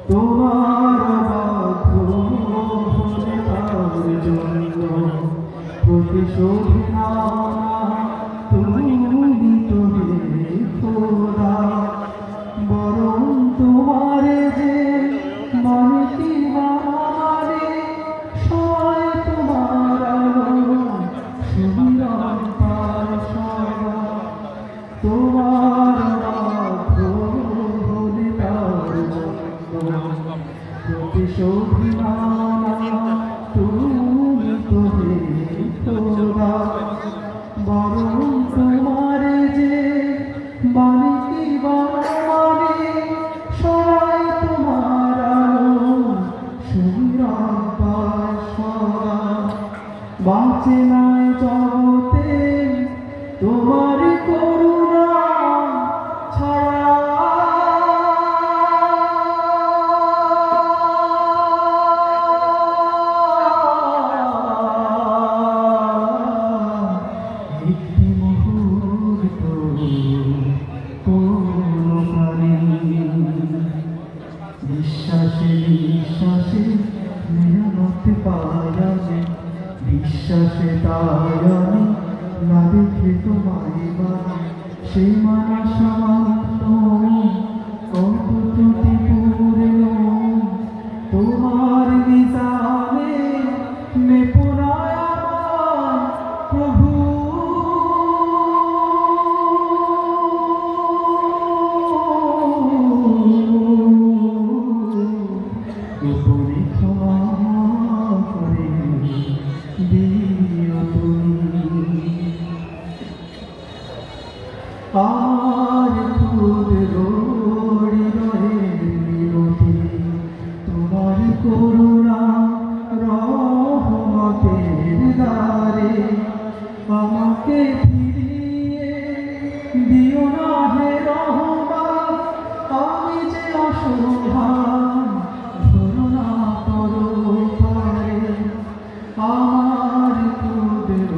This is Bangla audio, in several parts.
তোমার বাধ্য হলে তার জন্য প্রতিশোধ নাও না তুমি তো হে খোদা। বরং তোমার যে মনে কি মানে সয় তোমার আলো সুমিরন পার সদা। তোমার বাধ্য হলে তার জন্য প্রতিশোধ নাও না তুমি তো হে খোদা। বরং তোমার যে মানে কি মানে সবাই তোমার আলো সুমিরন পায় সদা। বাঁচে নাই জগতে তোমার করুণা ছাড়া। একটি মুহূর্ত কোনখানে বিশ্বাসে বিশ্বাসে নিরাপদ পাই আমি। বিশ্বাসে তাই আমি না দেখে তোমায় বানি। সেই মানা সামান্য কত ত্রুটি পূর্ণ তোমার বিজানে নেপুরায় আমার প্রভু। উপরে ক্ষমা করে দিও তুমি। আমার ক্ষুদ্র হৃদয়ের মিনতি তোমার করুণা রহমতের দ্বারে আমাকে ফিরিয়ে দিও না হে রহমান। আমি যে অসহায় ধরো না পরপারে। আমার ক্ষুদ্র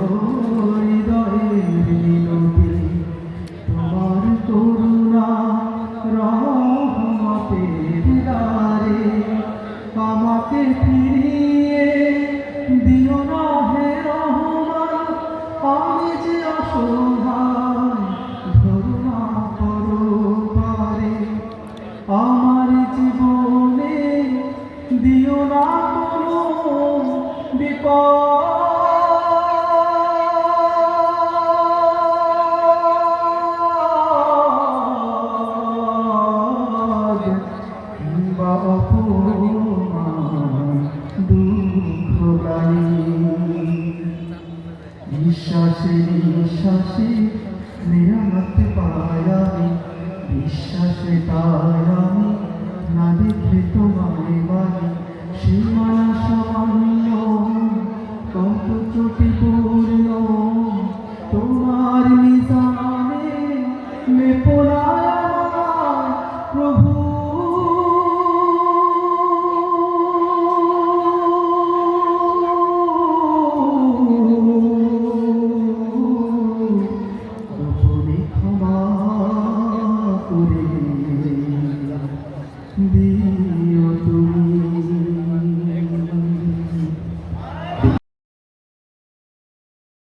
হৃদয়ের মিনতি তোমার করুণা রহমতের দ্বারে আমাকে ফিরিয়ে দিও না হে রহমান। আমি যে অসহায় ধরো না পরপারে। আমার জীবনে দিও না কোনো বিপদ। কিংবা অপমান দুঃখগালী বিশ্বাসে বিশ্বাসে নিরাপদ পাই আমি। বিশ্বাসে তাই